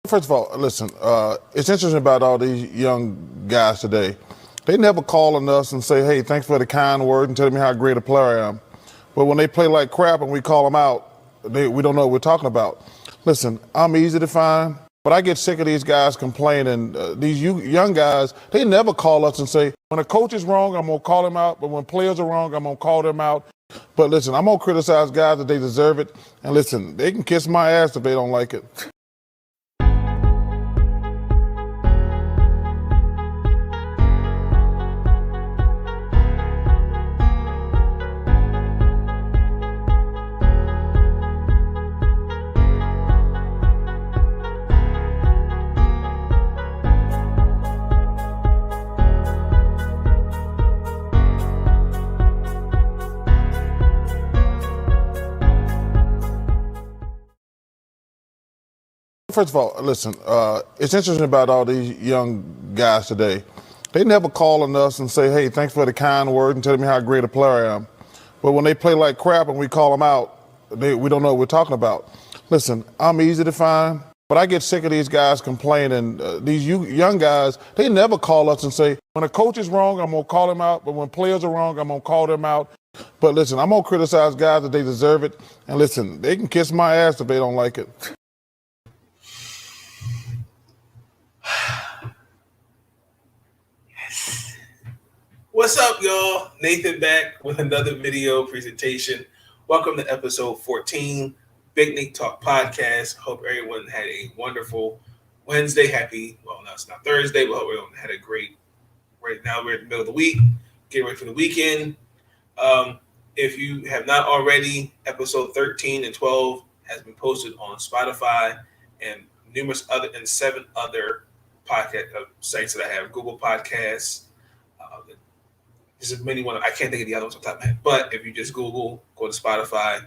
First of all, listen, it's interesting about all these young guys today. They never call on us and say, hey, thanks for the kind word and tell me how great a player I am. But when they play like crap and we call them out, we don't know what we're talking about. Listen, I'm easy to find, but I get sick of these guys complaining. These young guys, they never call us and say, when a coach is wrong, I'm going to call him out. But when players are wrong, I'm going to call them out. But listen, I'm going to criticize guys that they deserve it. And listen, they can kiss my ass if they don't like it. First of all, listen, it's interesting about all these young guys today. They never call on us and say, hey, thanks for the kind word and tell me how great a player I am. But when they play like crap and we call them out, we don't know what we're talking about. Listen, I'm easy to find, but I get sick of these guys complaining. These young guys, they never call us and say, when a coach is wrong, I'm going to call him out. But when players are wrong, I'm going to call them out. But listen, I'm going to criticize guys that they deserve it. And listen, they can kiss my ass if they don't like it. What's up, y'all? Nathan back with another video presentation. Welcome to episode 14, Big Nick Talk Podcast. Hope everyone had a wonderful Wednesday. Well, no, it's not Thursday, but hope everyone had a great, right now we're in the middle of the week, getting ready for the weekend. If you have not already, episode 13 and 12 has been posted on Spotify and seven other podcast sites that I have, Google Podcasts. There's many one. I can't think of the other ones on top of my head. But if you just Google, go to Spotify,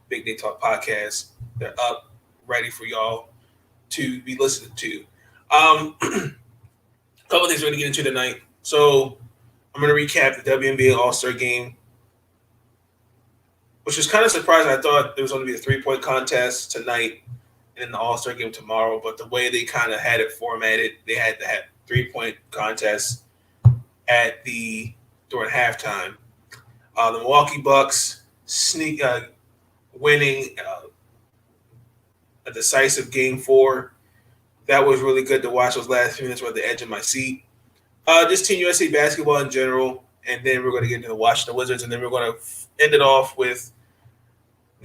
Big Nick Talk Podcast, they're up, ready for y'all to be listened to. A couple of things we're going to get into tonight. So I'm going to recap the WNBA All Star game, which is kind of surprising. I thought there was going to be a 3-point contest tonight and then the All Star game tomorrow. But the way they kind of had it formatted, they had to have 3-point contests during halftime. The Milwaukee Bucks winning a decisive game 4. That was really good to watch. Those last few minutes were at the edge of my seat. Just Team USA basketball in general, and then we're going to get into the Washington Wizards, and then we're going to end it off with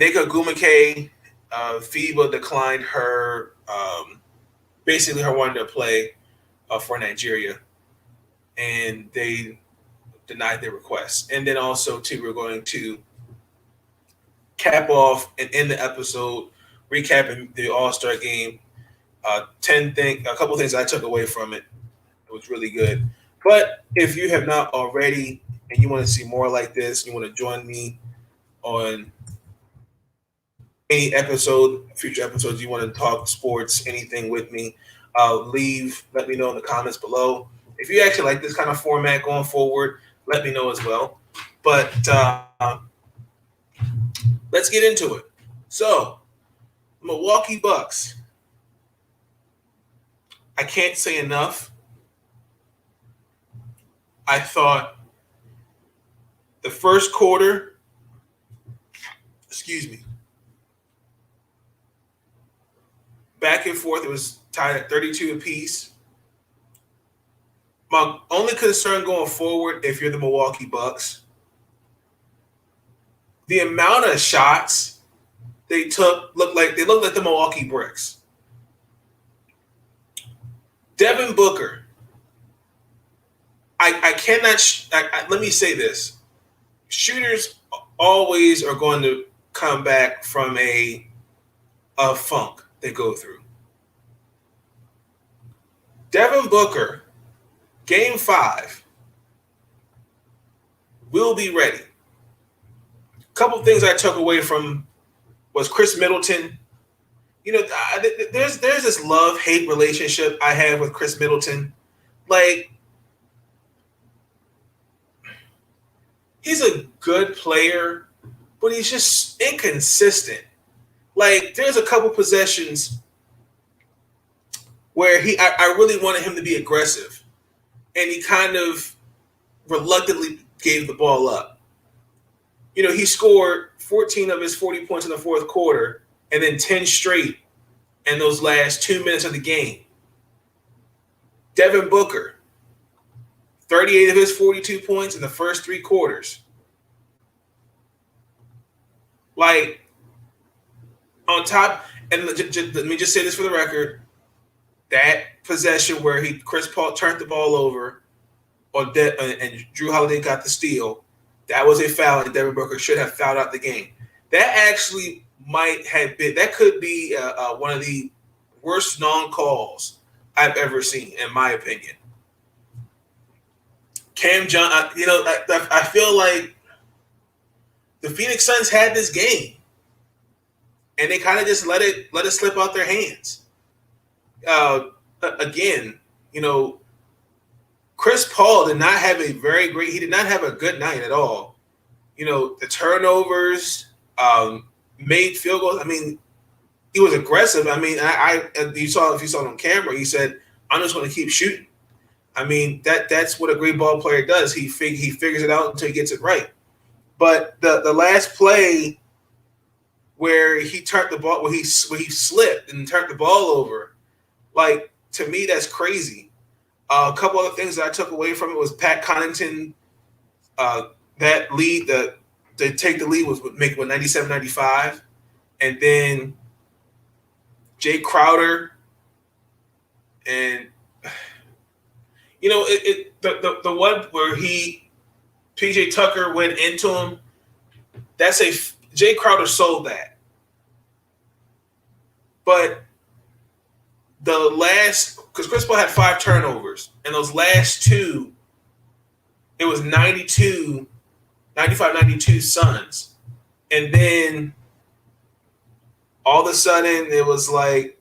Nneka Ogwumike. FIBA declined her, basically her wanting to play for Nigeria, and they denied their request. And then also, too, we're going to cap off and end the episode recapping the All-Star game. A couple of things I took away from it. It was really good. But if you have not already and you want to see more like this, you want to join me on any future episodes, you want to talk sports, anything with me, let me know in the comments below. If you actually like this kind of format going forward, let me know as well. But let's get into it. So, Milwaukee Bucks. I can't say enough. I thought the first quarter, back and forth, it was tied at 32 apiece. My only concern going forward, if you're the Milwaukee Bucks, the amount of shots they took looked like the Milwaukee Bricks. Devin Booker, I cannot. Let me say this: shooters always are going to come back from a funk they go through. Devin Booker. Game 5 will be ready. A couple of things I took away from was Chris Middleton. You know, there's this love-hate relationship I have with Chris Middleton. Like, he's a good player, but he's just inconsistent. Like, there's a couple possessions where I really wanted him to be aggressive, and he kind of reluctantly gave the ball up. He scored 14 of his 40 points in the fourth quarter, and then 10 straight in those last 2 minutes of the game. Devin Booker, 38 of his 42 points in the first 3 quarters. Like, on top, and let me just say this for the record, that possession where Chris Paul turned the ball over and Jrue Holiday got the steal, that was a foul, and Devin Booker should have fouled out the game. That actually could be one of the worst non-calls I've ever seen, in my opinion. Cam Johnson, I feel like the Phoenix Suns had this game, and they kind of just let it slip out their hands. Again, Chris Paul did not have he did not have a good night at all. The turnovers, made field goals. I mean, he was aggressive. I mean, if you saw it on camera, he said, "I'm just going to keep shooting." I mean, that's what a great ball player does. He figures it out until he gets it right. But the last play where he turned the ball, where he slipped and turned the ball over, like, to me, that's crazy. A couple other things that I took away from it was Pat Connaughton. That lead, to take the lead was make 97-95, and then Jay Crowder, and the one where PJ Tucker went into him. Jay Crowder sold that, but because Chris Paul had 5 turnovers, and those last 2, it was 95-92 Suns. And then all of a sudden it was like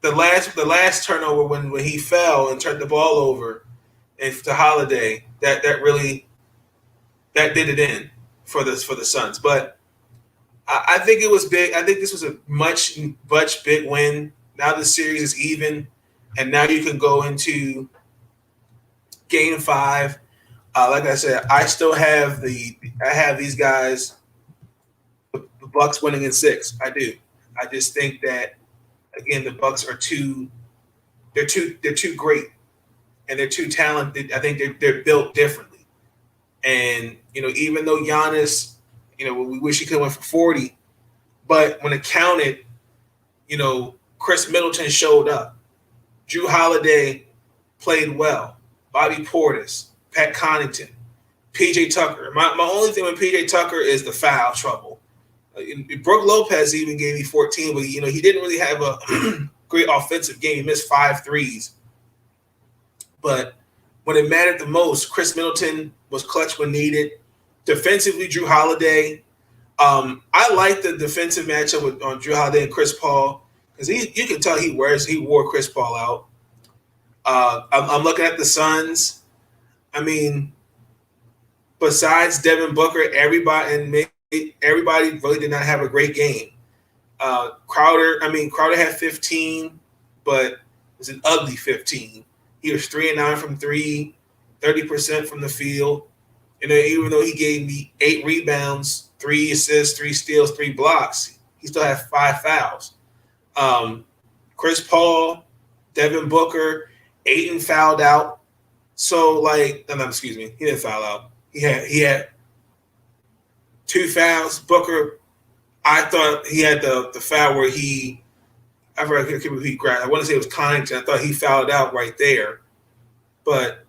the last turnover when he fell and turned the ball over and to Holiday, that did it in for the Suns. But I think it was big. I think this was a much big win. Now the series is even, and now you can go into Game 5. Like I said, I still have these guys, the Bucks winning in 6. I do. I just think that, again, the Bucks are they're too great, and they're too talented. I think they're built differently. And even though Giannis, we wish he could have went for 40, but when it counted, Chris Middleton showed up. Jrue Holiday played well. Bobby Portis, Pat Connaughton, PJ Tucker. My only thing with PJ Tucker is the foul trouble. Brook Lopez even gave me 14, but he didn't really have a great offensive game. He missed 5 threes. But when it mattered the most, Chris Middleton was clutch when needed. Defensively, Jrue Holiday. I like the defensive matchup on Jrue Holiday and Chris Paul, because you can tell he wore Chris Paul out. I'm looking at the Suns. I mean, besides Devin Booker, everybody really did not have a great game. Crowder had 15, but it was an ugly 15. He was 3-9 from 3, 30% from the field. Even though he gave me 8 rebounds, 3 assists, 3 steals, 3 blocks, he still had 5 fouls. Chris Paul, Devin Booker, Ayton fouled out. So, he didn't foul out. He had 2 fouls. Booker, I thought he had the foul where I forgot who he grabbed. I want to say it was Connaughton. I thought he fouled out right there. But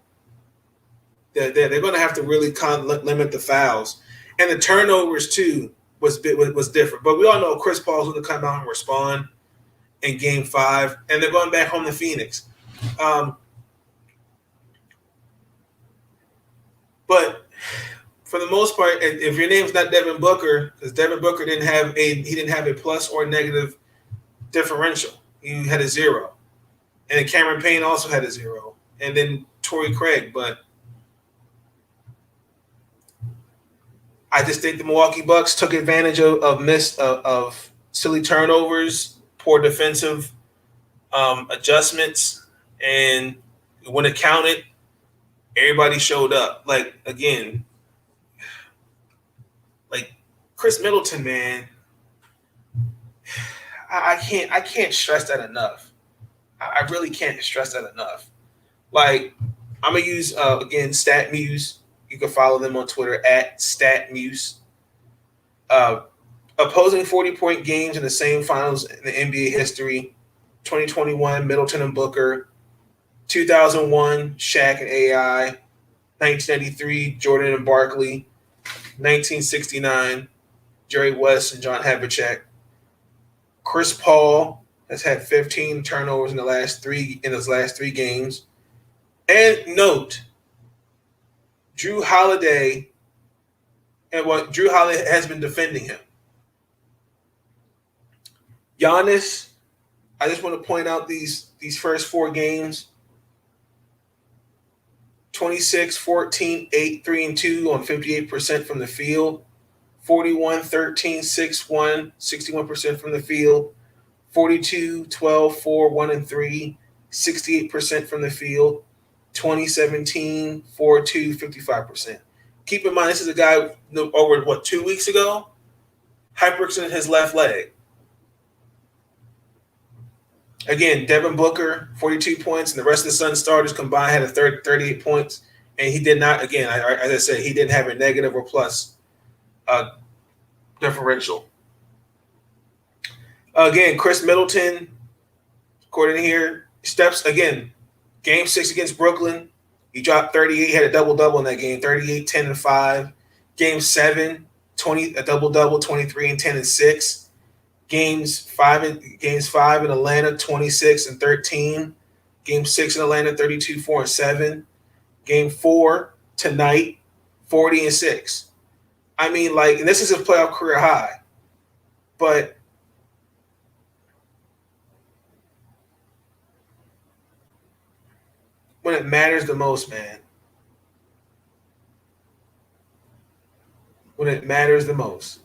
they're going to have to really limit the fouls. And the turnovers, too, was different. But we all know Chris Paul's going to come out and respond in Game 5. And they're going back home to Phoenix. But for the most part, if your name's not Devin Booker, because Devin Booker didn't have a plus or negative differential. He had a 0. And then Cameron Payne also had a 0. And then Torrey Craig. But I just think the Milwaukee Bucks took advantage of silly turnovers, poor defensive adjustments, and when it counted, everybody showed up. Like again, like Chris Middleton, man, I can't stress that enough. I really can't stress that enough. Like I'm gonna use again StatMuse. You can follow them on Twitter at StatMuse. Uh, Opposing 40-point games in the same finals in the NBA history: 2021 Middleton and Booker, 2001 Shaq and AI, 1993 Jordan and Barkley, 1969 Jerry West and John Havlicek. Chris Paul has had 15 turnovers in his last three games. And note, Drew Holiday Drew Holiday has been defending him. Giannis, I just want to point out these first four games: 26, 14, 8, 3, and 2 on 58% from the field, 41, 13, 6, 1, 61% from the field, 42, 12, 4, 1, and 3, 68% from the field, 2017, 4, 2, 55%. Keep in mind, this is a guy over, 2 weeks ago, hyperextended his left leg. Again, Devin Booker, 42 points, and the rest of the Suns starters combined had 38 points. And he did not, again, as I said, he didn't have a negative or plus differential. Again, Chris Middleton, according to here, steps, again, game 6 against Brooklyn. He dropped 38, had a double-double in that game, 38, 10, and 5. Game 7, a double-double, 23 and 10 and 6. Games 5 in Atlanta, 26 and 13. Game 6 in Atlanta, 32, 4, and 7. Game 4 tonight, 40 and 6. I mean, like, and this is a playoff career high. But when it matters the most, man. When it matters the most.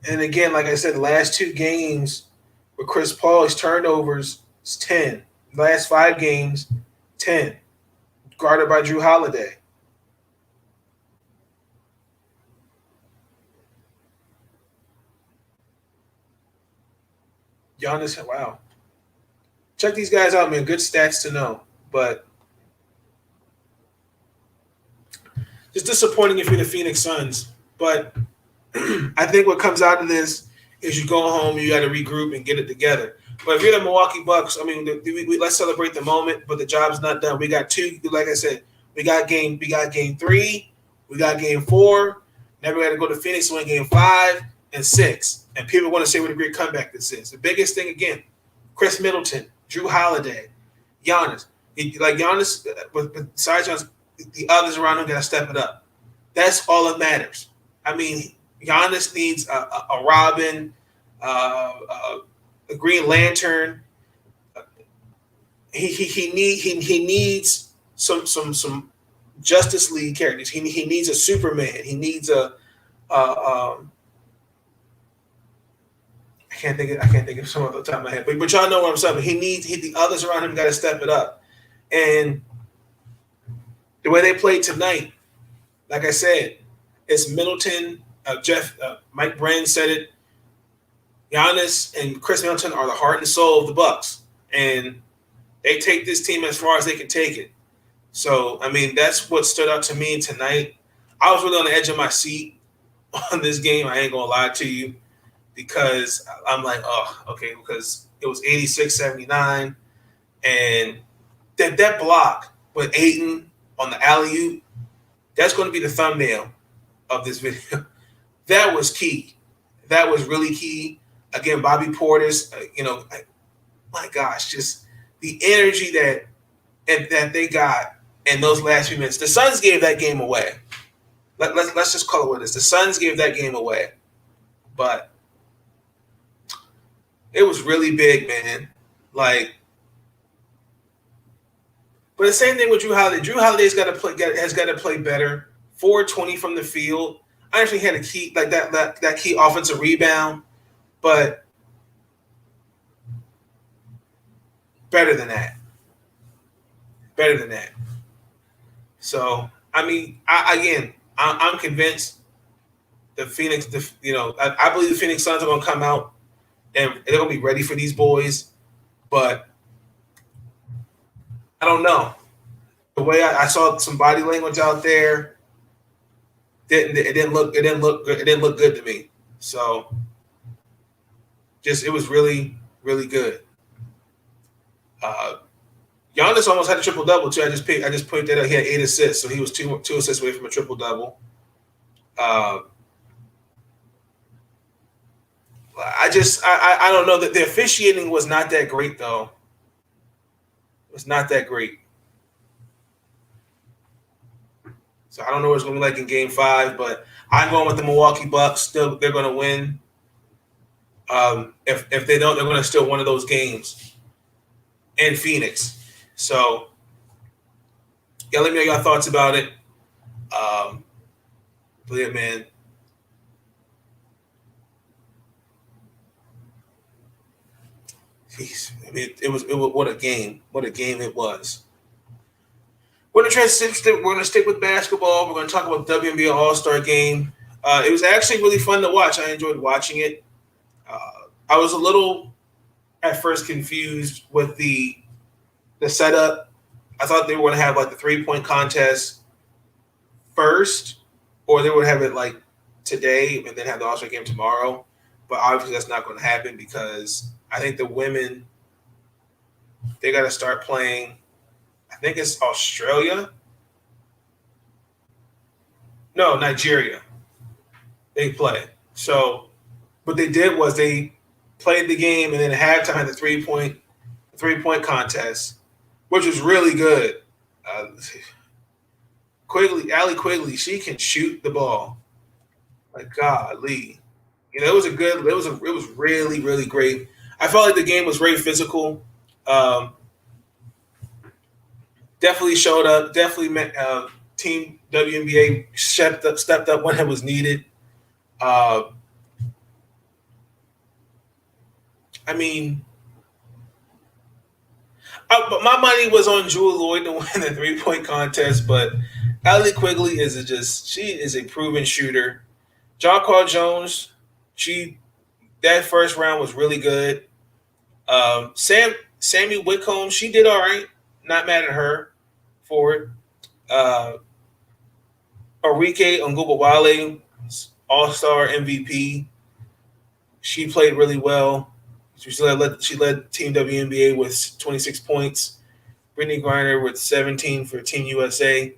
And again, like I said, the last 2 games with Chris Paul, his turnovers is 10. Last 5 games, 10. Guarded by Drew Holiday. Giannis, wow. Check these guys out, man. Good stats to know. But just disappointing if you're the Phoenix Suns. But I think what comes out of this is you go home, you got to regroup and get it together. But if you're the Milwaukee Bucks, I mean, let's celebrate the moment, but the job's not done. We got 2, like I said, we got game 3, we got game 4. Now we got to go to Phoenix and win game 5 and 6. And people want to say what a great comeback this is. The biggest thing, again, Chris Middleton, Drew Holiday, Giannis. Giannis, besides Giannis, the others around him got to step it up. That's all that matters. I mean, Giannis needs a Robin, a Green Lantern. He needs some Justice League characters. He needs a Superman. He needs I can't think of some off the top of my head. But y'all know what I'm saying. The others around him got to step it up. And the way they played tonight, like I said, it's Middleton. Mike Brand said it. Giannis and Chris Middleton are the heart and soul of the Bucks, and they take this team as far as they can take it. So, I mean, that's what stood out to me tonight. I was really on the edge of my seat on this game. I ain't gonna lie to you, because I'm like, oh, okay, because it was 86-79, and that block with Ayton on the alley-oop, that's going to be the thumbnail of this video. That was key. That was really key. Again, Bobby Portis, my gosh, just the energy that they got in those last few minutes. The Suns gave that game away. Let's just call it what it is. The Suns gave that game away. But it was really big, man. Like, But the same thing with Drew Holiday. Drew Holiday's has got to play better. 420 from the field. I actually had a key like that key offensive rebound, but better than that. Better than that. So I mean, I'm convinced the Phoenix. I believe the Phoenix Suns are going to come out and they're going to be ready for these boys. But I don't know. The way I saw some body language out there, it didn't look good to me. So it was really, really good. Giannis almost had a triple double too. I just pointed that out. He had 8 assists, so he was two assists away from a triple double. I don't know that the officiating was not that great though. It was not that great. So I don't know what it's going to be like in Game 5, but I'm going with the Milwaukee Bucks. Still, they're going to win. If they don't, they're going to steal one of those games in Phoenix. So, yeah, let me know your thoughts about it. But yeah, man. Jeez, I mean, it was what a game. What a game it was. We're going to stick with basketball. We're going to talk about WNBA All Star game. It was actually really fun to watch. I enjoyed watching it. I was a little at first confused with the setup. I thought they were going to have like the 3-point contest first, or they would have it like today and then have the All Star game tomorrow. But obviously that's not going to happen because I think the women, they got to start playing. I think it's Australia. No, Nigeria. They play. So what they did was they played the game and then at halftime had the 3-point contest, which was really good. Allie Quigley, she can shoot the ball. Like golly. It was really, really great. I felt like the game was very physical. Definitely showed up. Definitely met Team WNBA stepped up when it was needed. But my money was on Jewel Lloyd to win the 3-point contest. But Allie Quigley she is a proven shooter. Jonquel Jones, that first round was really good. Sammy Whitcomb, she did all right. Not mad at her for it. Arike Ogwumike, All Star MVP. She played really well. She led Team WNBA with 26 points. Brittany Griner with 17 for Team USA.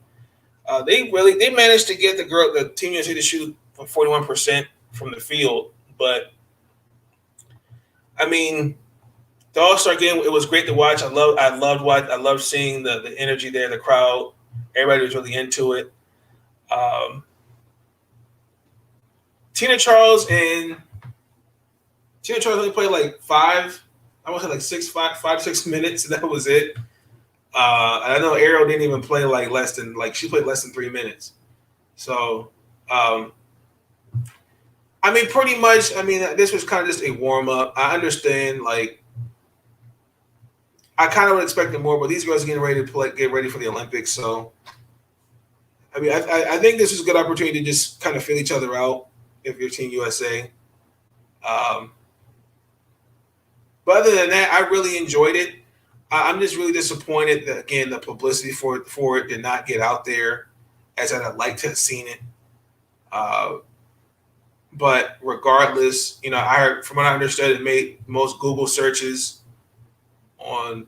They managed to get the Team USA to shoot 41% from the field, but the All Star game, it was great to watch. I loved seeing the energy there, the crowd. Everybody was really into it. Tina Charles only played like 5 to 6 minutes, and that was it. I know Ariel didn't even play she played less than 3 minutes. So, pretty much, this was kind of just a warm up. I understand, I kind of would expect more, but these girls are getting ready to get ready for the Olympics. So, I think this is a good opportunity to just kind of feel each other out if you're Team USA. But other than that, I really enjoyed it. I'm just really disappointed that, again, the publicity for it did not get out there as I'd like to have seen it. But regardless, I heard, from what I understood, it made most Google searches on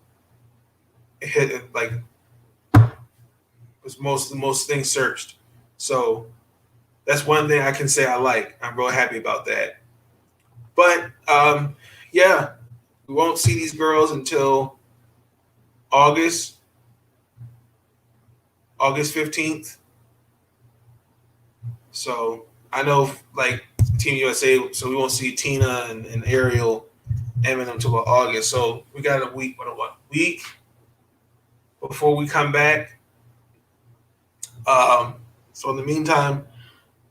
was most things searched. So that's one thing I can say I like. I'm real happy about that. But yeah, we won't see these girls until August 15th. So I know Team USA, so we won't see Tina and Ariel Eminem until August. So we got a week. What, week before we come back. So in the meantime,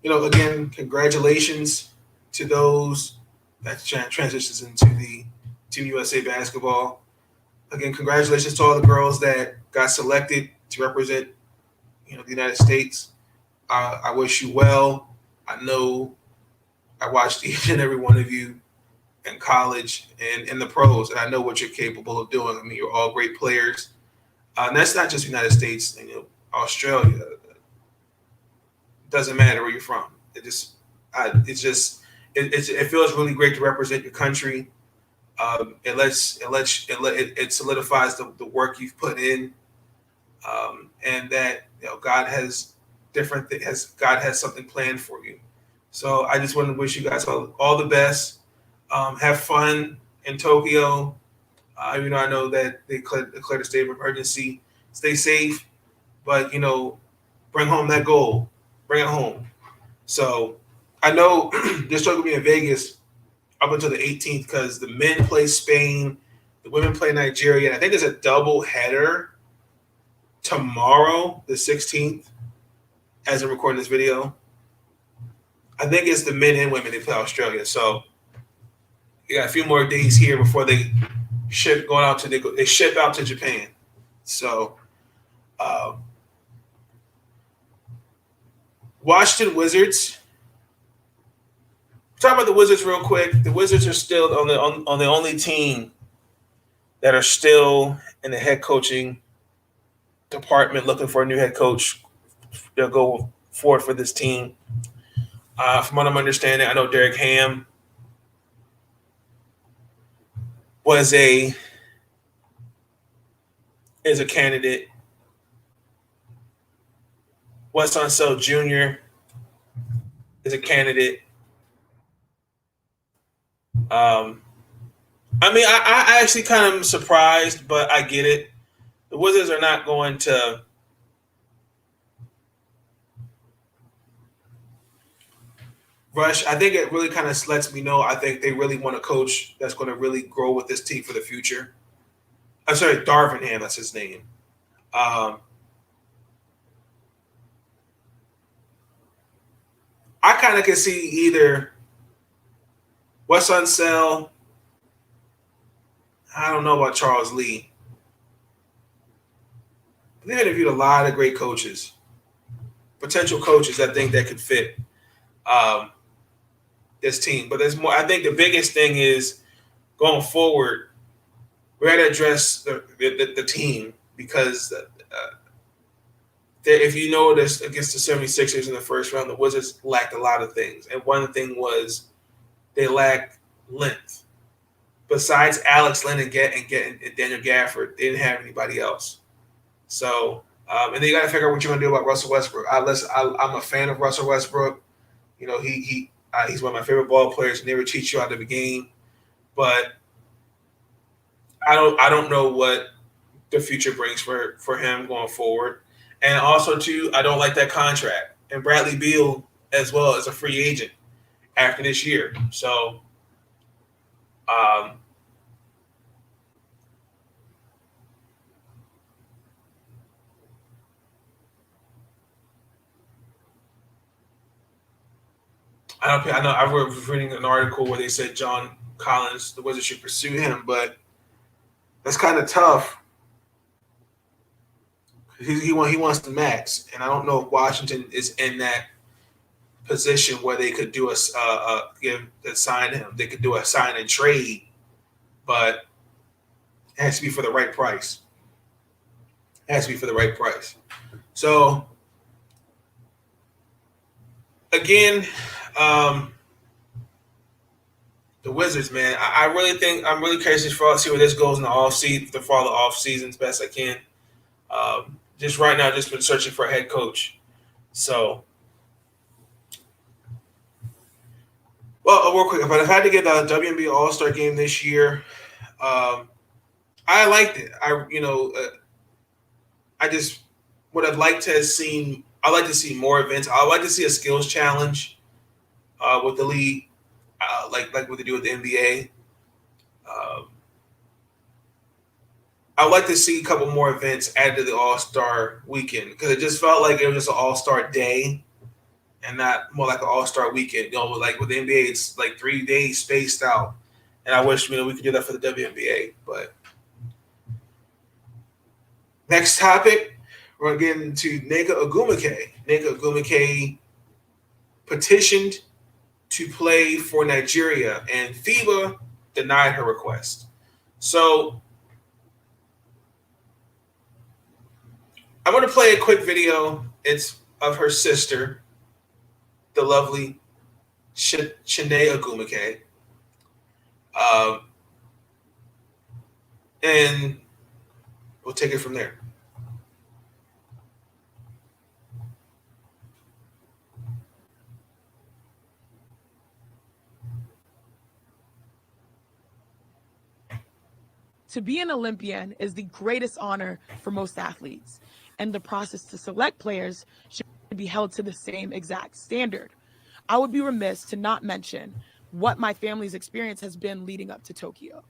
again, congratulations to those that transitions into the Team USA basketball. Again, congratulations to all the girls that got selected to represent, the United States. I wish you well. I know I watched each and every one of you in college and in the pros, and I know what you're capable of doing. I mean, you're all great players. And that's not just the United States, Australia. It doesn't matter where you're from. It feels really great to represent your country. It solidifies the work you've put in, and that God has God has something planned for you. So I just want to wish you guys all the best. Have fun in Tokyo. I know that they declared a state of emergency. Stay safe, but bring home that goal. Bring it home. So I know this show will be in Vegas up until the 18th because the men play Spain, the women play Nigeria, and I think there's a double header tomorrow, the 16th, as I'm recording this video. I think it's the men and women they play Australia. So you got a few more days here before they ship out to Japan. So Washington Wizards. Talk about the Wizards real quick. The Wizards are still on the only team that are still in the head coaching department looking for a new head coach. They'll go forward for this team. From what I'm understanding, I know Derek Ham is a candidate. Wes Unseld Jr. is a candidate. I actually kind of am surprised, but I get it. The Wizards are not going to rush. I think it really kind of lets me know I think they really want a coach that's going to really grow with this team for the future. I'm sorry, Darvin Ham, that's his name. I kind of can see either Wes Unseld. I don't know about Charles Lee. They interviewed a lot of great coaches, potential coaches I think that could fit this team. But there's more. I think the biggest thing is going forward, we got to address the team because if you notice against the 76ers in the first round, the Wizards lacked a lot of things. And one thing was they lacked length. Besides Alex Len and Daniel Gafford, they didn't have anybody else. So, and then you got to figure out what you're going to do about Russell Westbrook. I'm a fan of Russell Westbrook. He's one of my favorite ball players. He never cheats you out of the game. But I don't know what the future brings for him going forward. And also, too, I don't like that contract. And Bradley Beal as well as a free agent after this year. So, I know I was reading an article where they said John Collins, the Wizards should pursue him, but that's kind of tough. He wants the max, and I don't know if Washington is in that position where they could do sign him. They could do a sign and trade, but it has to be for the right price. So again, the Wizards, man, I really think I'm really curious to see where this goes in the off season as best I can. Just right now, just been searching for a head coach. So, well, real quick, if I had to get the WNBA All Star game this year, I liked it. I just would have liked to have seen. I'd like to see more events. I'd like to see a skills challenge with the league, like what they do with the NBA. I'd like to see a couple more events added to the All Star weekend because it just felt like it was just an All Star day and not more like an All Star weekend. Like with the NBA, it's like 3 days spaced out, and I wish we could do that for the WNBA. But next topic, we're gonna get into Nneka Ogwumike. Nneka Ogwumike petitioned to play for Nigeria, and FIBA denied her request. So I'm going to play a quick video. It's of her sister, the lovely Nneka Ogwumike. And we'll take it from there. To be an Olympian is the greatest honor for most athletes, and the process to select players should be held to the same exact standard. I would be remiss to not mention what my family's experience has been leading up to Tokyo.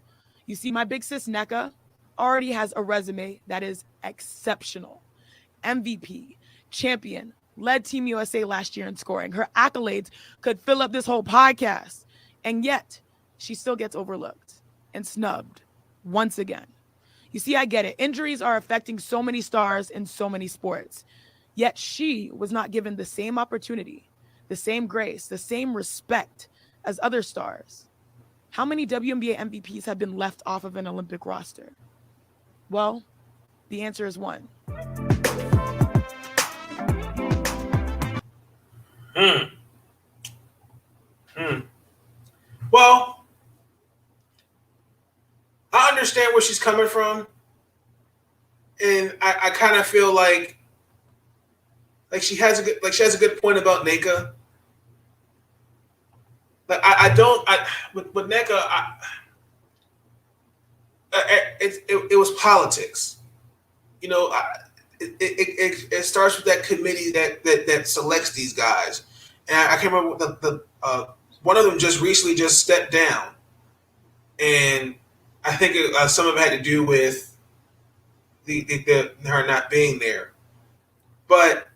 You see, my big sis Nneka already has a resume that is exceptional. MVP, champion, led Team USA last year in scoring. Her accolades could fill up this whole podcast, and yet she still gets overlooked and snubbed. Once again. You see, I get it. Injuries are affecting so many stars in so many sports. Yet she was not given the same opportunity, the same grace, the same respect as other stars. How many WNBA MVPs have been left off of an Olympic roster? Well, the answer is one. Well, I understand where she's coming from, and I kind of feel like she has a good point about Nneka. Like with Nneka, it was politics. It starts with that committee that selects these guys, and I can't remember the one of them just recently stepped down, and I think some of it had to do with her not being there. But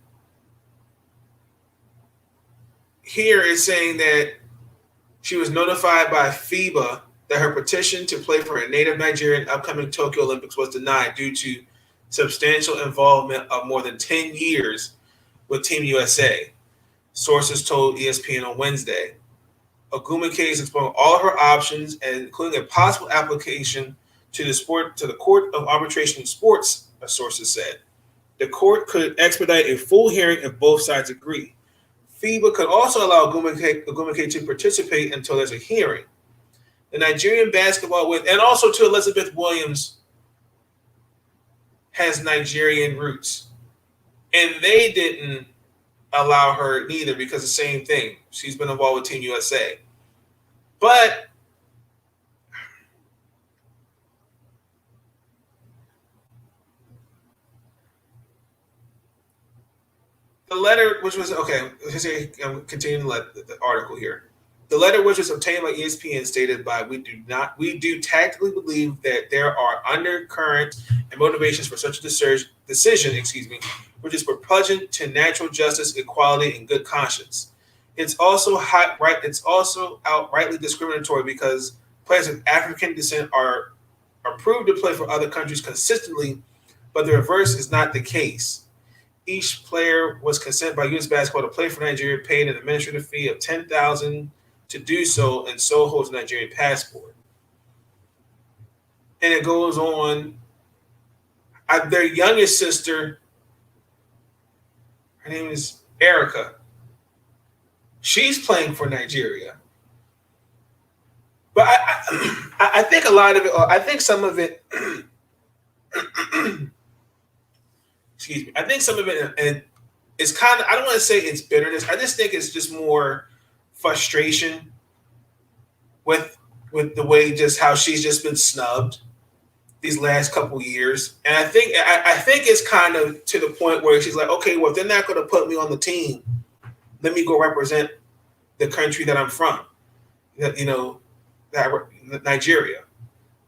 here it's saying that she was notified by FIBA that her petition to play for a native Nigerian upcoming Tokyo Olympics was denied due to substantial involvement of more than 10 years with Team USA. Sources told ESPN on Wednesday. Ogwumike is exploring all of her options, including a possible application to the Court of Arbitration in Sports, sources said. The court could expedite a full hearing if both sides agree. FIBA could also allow Ogwumike to participate until there's a hearing. The Nigerian basketball and also to Elizabeth Williams has Nigerian roots, and they didn't allow her neither because the same thing. She's been involved with Team USA. But the letter, which was okay, I'm continuing the article here. The letter, which was obtained by ESPN, stated by we do tactically believe that there are undercurrents and motivations for such a decision, which is repugnant to natural justice, equality, and good conscience. It's also outrightly discriminatory because players of African descent are approved to play for other countries consistently, but the reverse is not the case. Each player was consented by U.S. Basketball to play for Nigeria, paid an administrative fee of $10,000 to do so, and so holds a Nigerian passport. And it goes on. Their youngest sister, her name is Erica. She's playing for Nigeria. But I think a lot of it, I think some of it, excuse me, I think some of it, and it's kind of, I don't want to say it's bitterness. I just think it's just more frustration with the way just how she's just been snubbed these last couple years. And I think it's kind of to the point where she's like, okay, well, if they're not going to put me on the team, let me go represent the country that I'm from, Nigeria.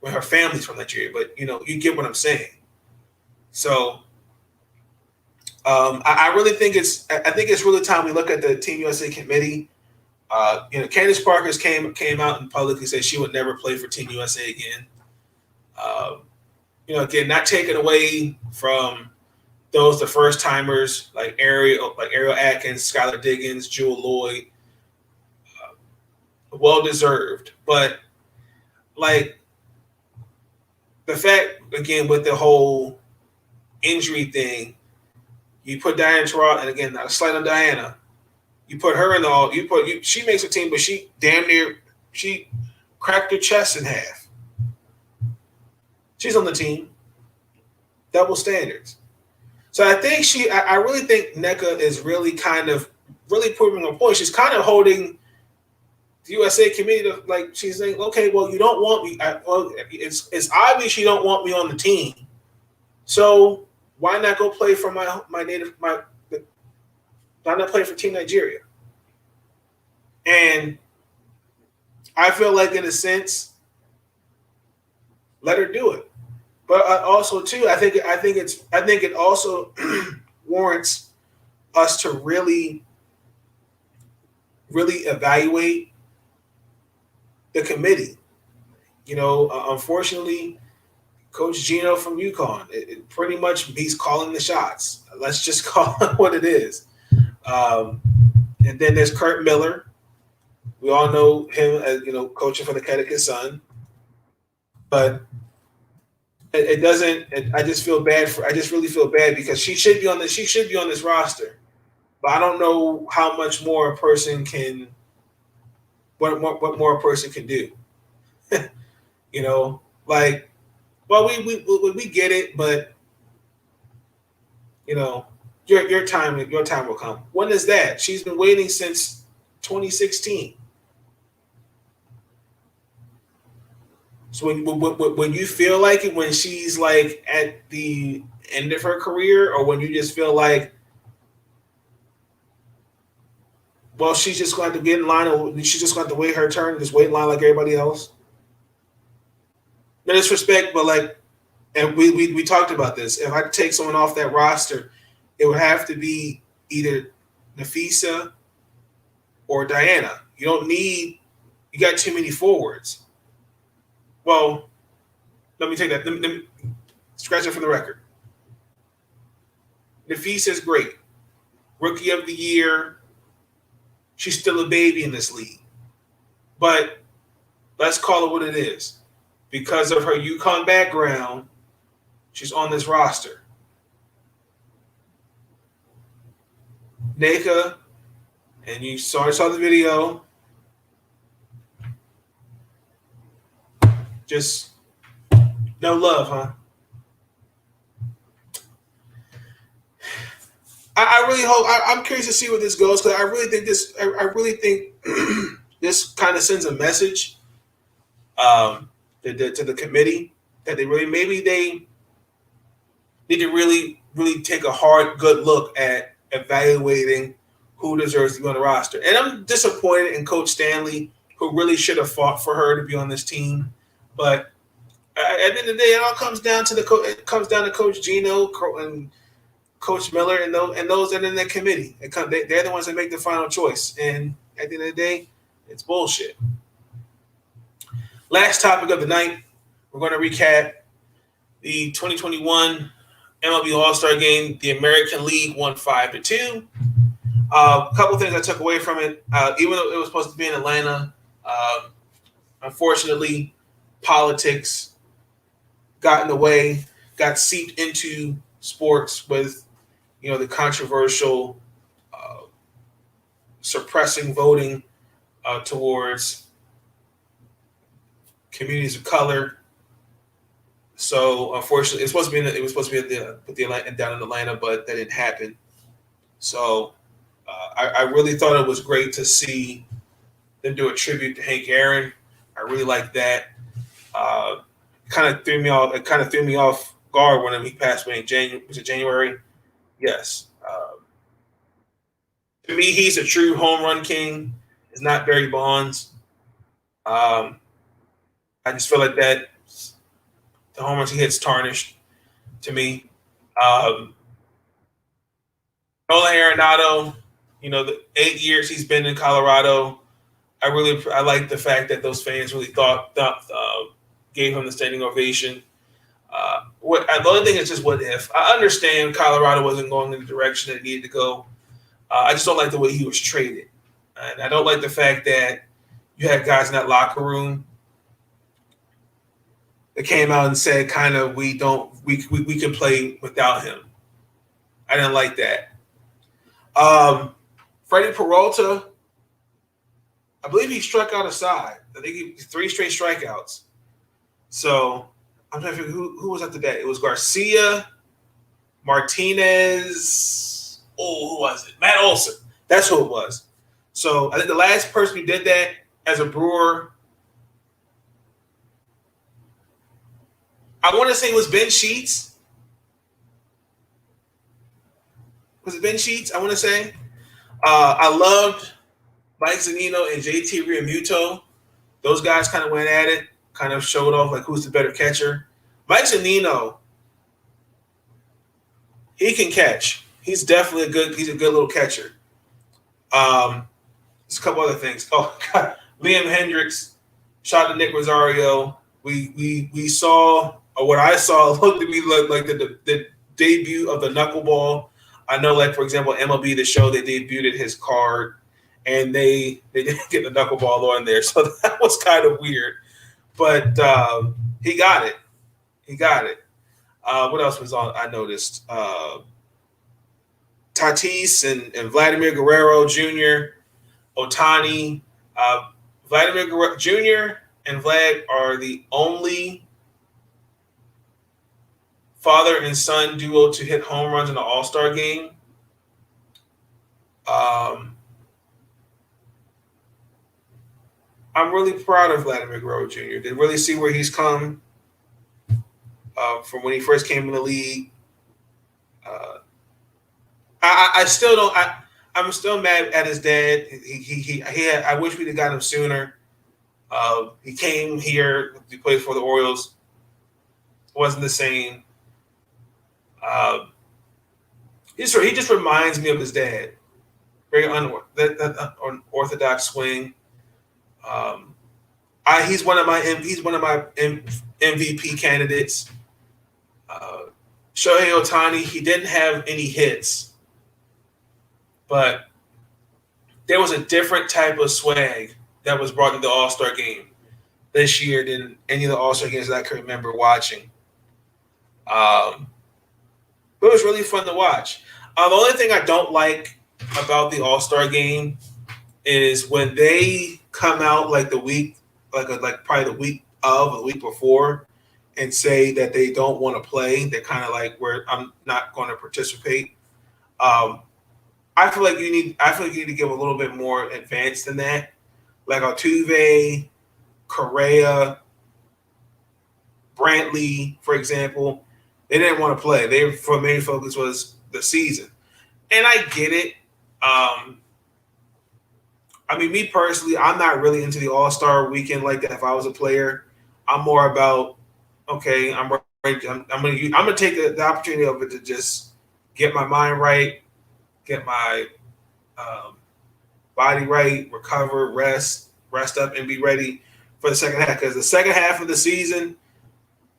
Well, her family's from Nigeria, but you get what I'm saying. So I really think it's really time we look at the Team USA committee. Candace Parker's came out and publicly said she would never play for Team USA again. Again, not taken away from the first timers like Ariel Atkins, Skylar Diggins, Jewel Lloyd, well deserved. But like the fact again with the whole injury thing, you put Diana Taurasi, and again, not a slight on Diana. You put her in she makes a team, but she cracked her chest in half. She's on the team. Double standards. So I really think Nneka is really kind of proving a point. She's kind of holding the USA committee to, she's saying, okay, well, you don't want me. It's obvious you don't want me on the team. So why not go play for why not play for Team Nigeria? And I feel like, in a sense, let her do it. But also, too, I think it also warrants us to really, really evaluate the committee. Unfortunately, Coach Gino from UConn, it pretty much he's calling the shots. Let's just call it what it is. And then there's Kurt Miller. We all know him as coaching for the Connecticut Sun. But it doesn't. I just feel bad I just really feel bad because she should be on this roster. But I don't know how much more a person can. What more a person can do. Well, we get it, but your time will come. When is that? She's been waiting since 2016. So when you feel like it, when she's like at the end of her career, or when you just feel like, well, she's just going to get in line, or she's just going to wait her turn, just wait in line like everybody else. No disrespect, but and we talked about this. If I could take someone off that roster, it would have to be either Nafisa or Diana. You got too many forwards. Well, let me take that. Let me scratch it from the record. Nafisa is great. Rookie of the year. She's still a baby in this league. But let's call it what it is. Because of her UConn background, she's on this roster. Nneka, and you saw the video. Just no love, huh? I really hope. I'm curious to see where this goes, because I really think this kind of sends a message to the committee that they need to really take a hard, good look at evaluating who deserves to be on the roster. And I'm disappointed in Coach Stanley, who really should have fought for her to be on this team. But at the end of the day, it all comes down to Coach Gino and Coach Miller and those that are in the committee. They're the ones that make the final choice. And at the end of the day, it's bullshit. Last topic of the night, we're going to recap the 2021 MLB All Star game. The American League won 5-2. A couple things I took away from it. Even though it was supposed to be in Atlanta, unfortunately, politics got in the way, got seeped into sports with, the controversial suppressing voting towards communities of color. So unfortunately, it was supposed to be down in Atlanta, but that didn't happen. So I really thought it was great to see them do a tribute to Hank Aaron. I really liked that. Kind of threw me off. It kind of threw me off guard when he passed away in January. Was it January? Yes. To me, he's a true home run king. It's not Barry Bonds. I just feel like that The home runs he hits tarnished to me. Um, Nolan Arenado, the 8 years he's been in Colorado, I like the fact that those fans really gave him the standing ovation. The only thing is just what if. I understand Colorado wasn't going in the direction it needed to go. I just don't like the way he was traded. And I don't like the fact that you had guys in that locker room that came out and said kind of we can play without him. I didn't like that. Freddie Peralta, I believe he struck out a side. I think he 3 straight strikeouts. So I'm trying to figure who was after that. It was Garcia, Martinez. Oh, who was it? Matt Olson. That's who it was. So I think the last person who did that as a Brewer, I want to say it was Ben Sheets. Was it Ben Sheets? I want to say. I loved Mike Zunino and JT Realmuto. Those guys kind of went at it, kind of showed off like who's the better catcher. Mike Zunino, he can catch. He's definitely he's a good little catcher. There's a couple other things. Oh God, Liam Hendricks, shot to Nick Rosario. We saw, or what I saw looked to me like the debut of the knuckleball. I know, like for example, MLB The Show, they debuted his card, and they didn't get the knuckleball on there, so that was kind of weird. But he got it. He got it. What else was on? I noticed Tatis and Vladimir Guerrero Jr., Ohtani. Vladimir Guerrero Jr. and Vlad are the only father and son duo to hit home runs in the All Star game. I'm really proud of Vladimir Guerrero Jr. They really see where he's come from when he first came in the league. I still don't. I'm still mad at his dad. I wish we'd have got him sooner. He came here. He played for the Orioles. Wasn't the same. He just reminds me of his dad. Very unorthodox swing. He's one of my MVP candidates. Shohei Ohtani, he didn't have any hits, but there was a different type of swag that was brought to the All-Star game this year than any of the All-Star games that I can remember watching. But it was really fun to watch. The only thing I don't like about the All-Star game is when they come out like the week, probably the week of, or the week before, and say that they don't want to play. They're kind of like, where I'm not going to participate. I feel like you need to give a little bit more advance than that. Like Altuve, Correa, Brantley, for example, they didn't want to play. Their main focus was the season, and I get it. Me personally, I'm not really into the All-Star weekend like that. If I was a player, I'm more about, okay, I'm ready. I'm gonna take the opportunity of it to just get my mind right, get my body right, recover, rest up, and be ready for the second half. Because the second half of the season,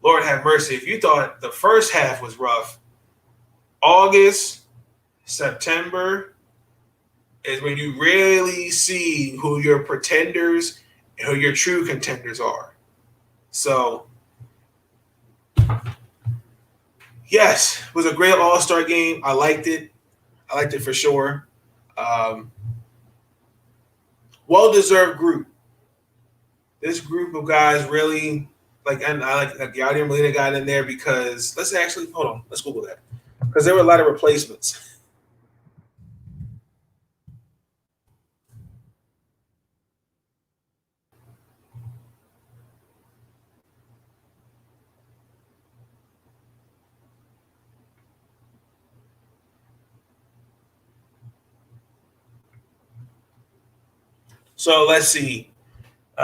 Lord have mercy. If you thought the first half was rough, August, September is when you really see who your pretenders and who your true contenders are. So, yes, it was a great All-Star game. I liked it. For sure. Well-deserved group. This group of guys really, and I like Yadier Molina got in there because, let's Google that. Because there were a lot of replacements. So let's see.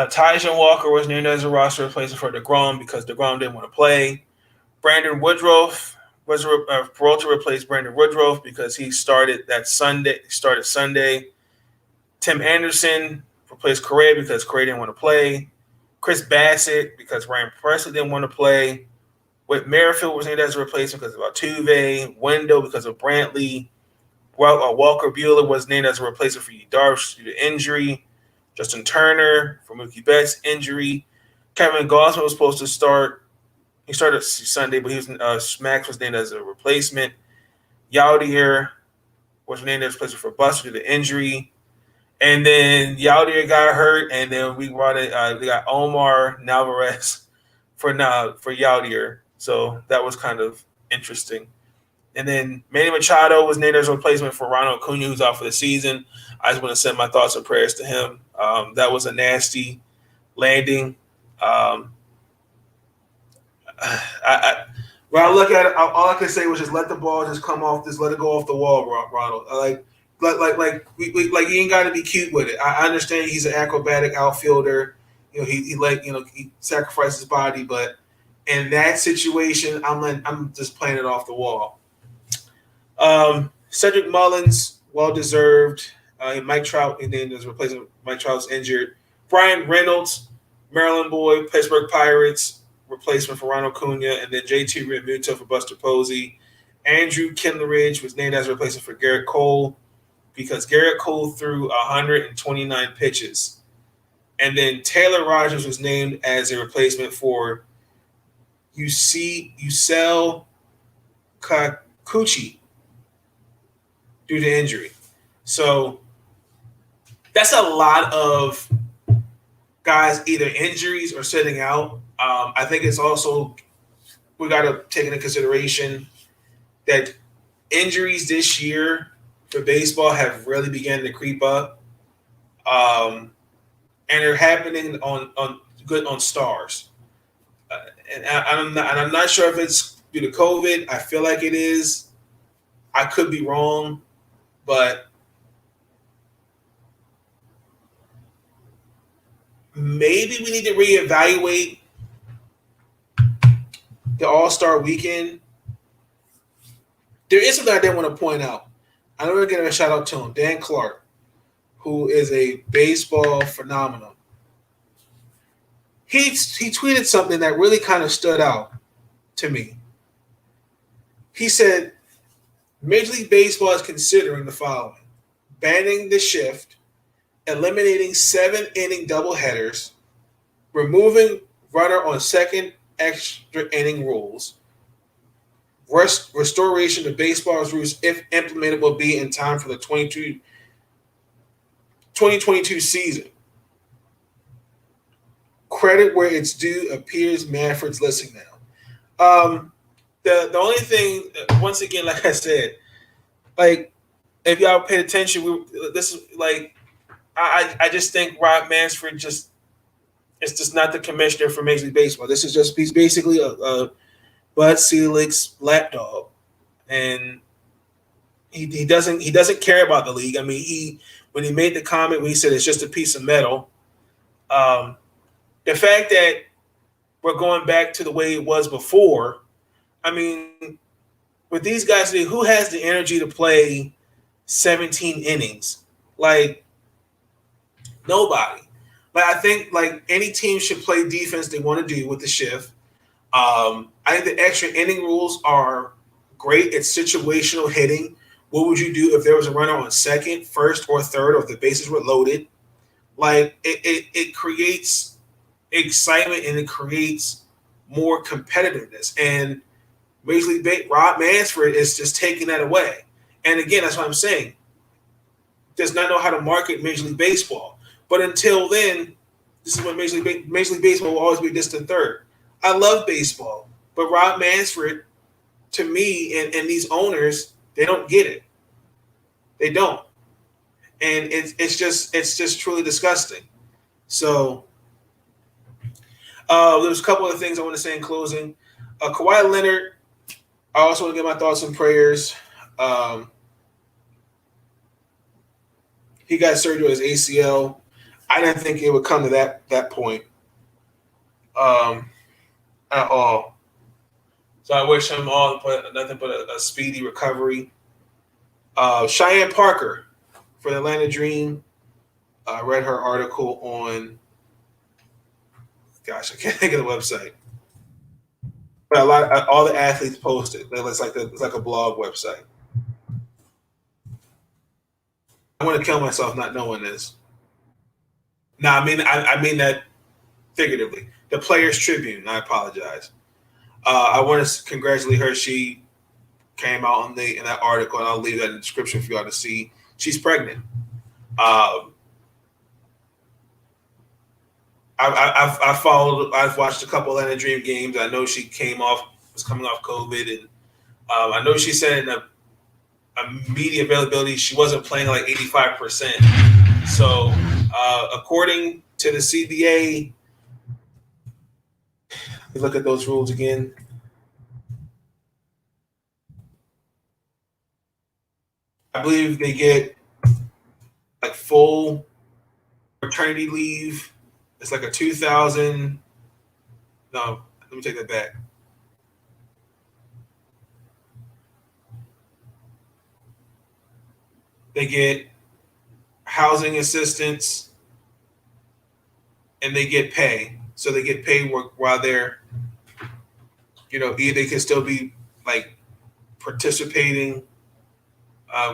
Tyson Walker was named as a roster replacement for DeGrom because DeGrom didn't want to play. Brandon Woodruff was Peralta replaced Brandon Woodruff because he started Sunday. Tim Anderson replaced Correa because Correa didn't want to play. Chris Bassett because Ryan Presley didn't want to play. Whit Merrifield was named as a replacement because of Altuve. Wendell because of Brantley. Walker Buehler was named as a replacement for Yu Darvish due to injury. Justin Turner for Mookie Betts injury. Kevin Gausman was supposed to start. He started Sunday, but he was Max was named as a replacement. Yaldier was named as a replacement for Buster due to injury. And then Yaldier got hurt, and then we got Omar Narvaez for Yaldier. So that was kind of interesting. And then Manny Machado was named as a replacement for Ronald Acuna, who's out for the season. I just want to send my thoughts and prayers to him. That was a nasty landing. When I look at it, all I can say was just let the ball just come off, just let it go off the wall, Ronald. Like you ain't got to be cute with it. I understand he's an acrobatic outfielder. He sacrificed his body, but in that situation, I'm just playing it off the wall. Cedric Mullins, well deserved. Mike Trout, and then his replacement. Mike Trout's injured. Brian Reynolds, Maryland boy, Pittsburgh Pirates, replacement for Ronald Acuna, and then JT Realmuto for Buster Posey. Andrew Kindleridge was named as a replacement for Garrett Cole because Garrett Cole threw 129 pitches. And then Taylor Rogers was named as a replacement for Yusel Kikuchi due to injury. So that's a lot of guys, either injuries or sitting out. I think it's also we got to take into consideration that injuries this year for baseball have really begun to creep up, and they're happening on stars. And I'm not sure if it's due to COVID. I feel like it is. I could be wrong, but maybe we need to reevaluate the All Star weekend. There is something I did want to point out. I'm going to give a shout out to him, Dan Clark, who is a baseball phenomenon. He tweeted something that really kind of stood out to me. He said, Major League Baseball is considering the following: banning the shift, eliminating 7-inning doubleheaders, removing runner on second extra inning rules, restoration of baseball's rules if implemented will be in time for the 2022 season. Credit where it's due appears Manfred's listening now. The only thing, once again, like I said, like if y'all paid attention, this is like I just think Rob Manfred it's just not the commissioner for Major League Baseball. He's basically a Bud Selig's lapdog, and he doesn't care about the league. I mean, when he made the comment when he said it's just a piece of metal, the fact that we're going back to the way it was before. I mean, with these guys, who has the energy to play 17 innings? Like, nobody. Like, I think like any team should play defense they want to do with the shift. I think the extra inning rules are great. It's situational hitting. What would you do if there was a runner on second, first, or third, or if the bases were loaded? Like, it creates excitement and it creates more competitiveness. And Major League Rob Manfred is just taking that away. And again, that's what I'm saying. Does not know how to market Major League Baseball. But until then, this is when Major League Baseball will always be distant third. I love baseball, but Rob Manfred, to me, and these owners, they don't get it. They don't, and it's just truly disgusting. So there's a couple of things I want to say in closing. Kawhi Leonard, I also want to give my thoughts and prayers. He got surgery on his ACL. I didn't think it would come to that point at all. So I wish him nothing but a speedy recovery. Cheyenne Parker for the Atlanta Dream. I read her article on, gosh, I can't think of the website. But all the athletes posted. It's like a blog website. I want to kill myself not knowing this. No, I mean that figuratively. The Players Tribune. I apologize. I want to congratulate her. She came out in that article, and I'll leave that in the description for y'all to see. She's pregnant. I've watched a couple of Atlanta Dream games. I know she was coming off COVID, and I know she said in a media availability she wasn't playing like 85%. So according to the CBA, we look at those rules again. I believe they get like full maternity leave. It's like a 2,000. No, let me take that back. They get housing assistance and they get pay. So they get paid while they're, they can still be like participating,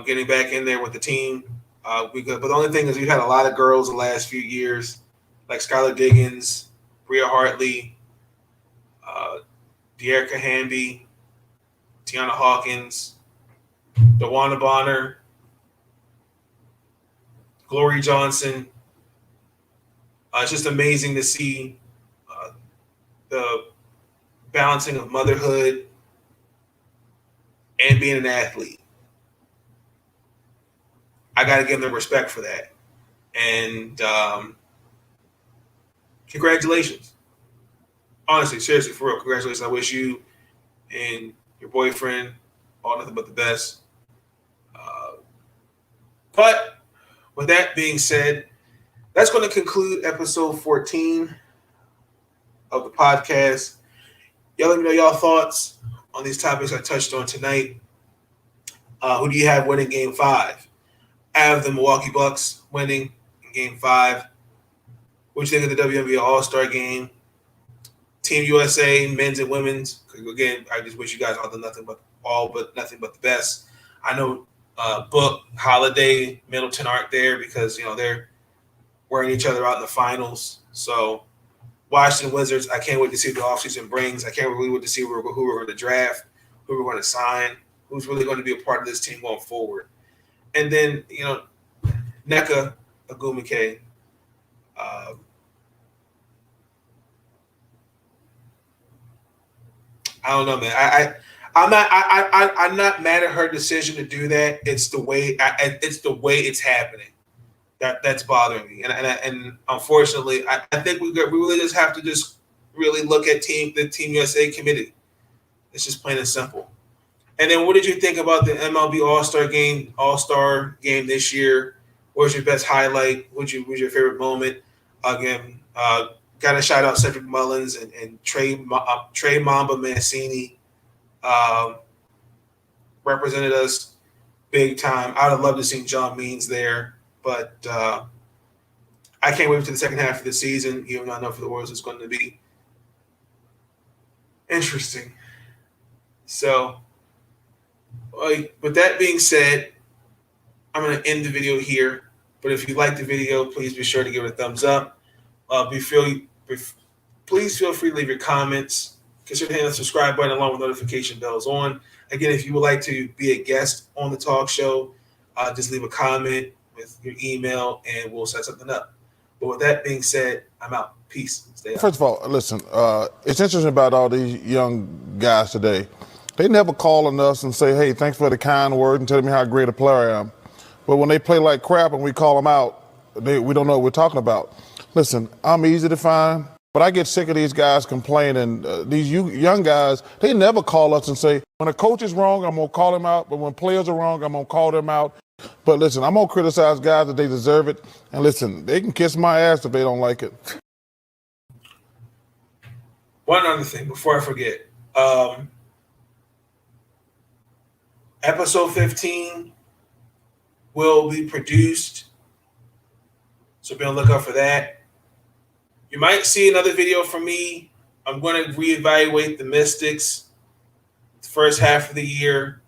getting back in there with the team. But the only thing is we've had a lot of girls the last few years, like Skylar Diggins, Bria Hartley, De'Erica Hamby, Tiana Hawkins, DeWanna Bonner, Glory Johnson. It's just amazing to see the balancing of motherhood and being an athlete. I got to give them respect for that. And congratulations. Honestly, seriously, for real, congratulations. I wish you and your boyfriend all nothing but the best. But with that being said, that's going to conclude episode 14 of the podcast. Y'all let me know y'all thoughts on these topics I touched on tonight. Who do you have winning Game 5? I have the Milwaukee Bucks winning in Game 5. What do you think of the WNBA All Star game? Team USA, men's and women's. Again, I just wish you guys nothing but the best. I know Book, Holiday, Middleton aren't there because they're wearing each other out in the finals. So Washington Wizards, I can't wait to see what the offseason brings. I can't really wait to see who we're going to draft, who we're going to sign, who's really going to be a part of this team going forward. And then, Nneka Ogwumike. I don't know, man. I'm not mad at her decision to do that. It's the way it's happening that's bothering me. And unfortunately, I think we really just have to just really look at the Team USA committee. It's just plain and simple. And then, what did you think about the MLB All Star game this year? What was your best highlight? What was your favorite moment? Again, got to shout out Cedric Mullins and Trey Mamba Mancini. Represented us big time. I would have loved to see John Means there, but I can't wait for the second half of the season, even though I know for the Warriors it's going to be interesting. So, with that being said, I'm going to end the video here. But if you like the video, please be sure to give it a thumbs up. Please feel free to leave your comments. Consider hitting the subscribe button along with notification bells on. Again, if you would like to be a guest on the talk show, just leave a comment with your email and we'll set something up. But with that being said, I'm out. Peace. Stay out. First of all, listen, it's interesting about all these young guys today. They never call on us and say, hey, thanks for the kind word and telling me how great a player I am. But when they play like crap and we call them out, we don't know what we're talking about. Listen, I'm easy to find, but I get sick of these guys complaining. These young guys, they never call us and say, when a coach is wrong, I'm going to call him out. But when players are wrong, I'm going to call them out. But listen, I'm going to criticize guys that they deserve it. And listen, they can kiss my ass if they don't like it. One other thing before I forget. Episode 15 will be produced, so be on the lookout for that. You might see another video from me. I'm going to reevaluate the Mystics the first half of the year,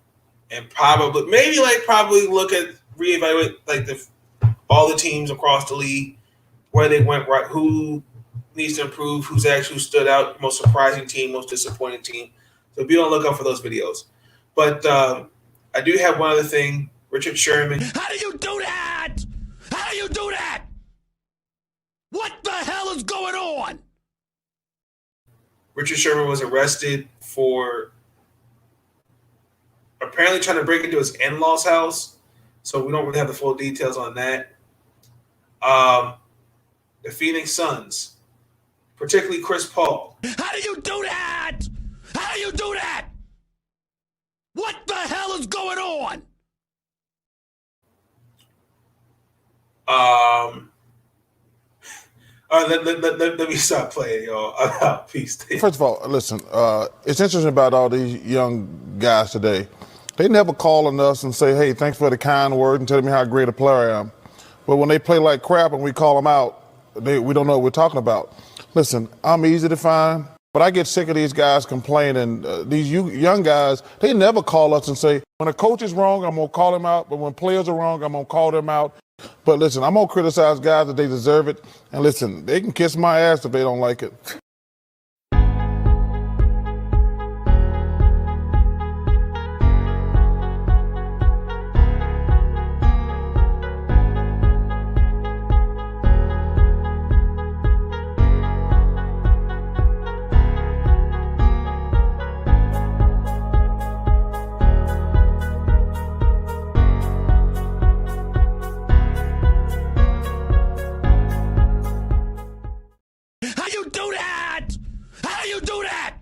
and probably look at reevaluate like all the teams across the league, where they went right, who needs to improve, who's actually stood out, most surprising team, most disappointing team. So be on the lookout for those videos. But I do have one other thing. Richard Sherman. How do you do that? How do you do that? What the hell is going on? Richard Sherman was arrested for apparently trying to break into his in-laws' house. So we don't really have the full details on that. The Phoenix Suns, particularly Chris Paul. How do you do that? How do you do that? What the hell is going on? Let me stop playing, y'all. Peace. First of all, listen, it's interesting about all these young guys today. They never call on us and say, hey, thanks for the kind word and tell me how great a player I am. But when they play like crap and we call them out, we don't know what we're talking about. Listen, I'm easy to find, but I get sick of these guys complaining. These young guys, they never call us and say, when a coach is wrong, I'm going to call him out. But when players are wrong, I'm going to call them out. But listen, I'm going to criticize guys that they deserve it. And listen, they can kiss my ass if they don't like it. How you do that? How do you do that?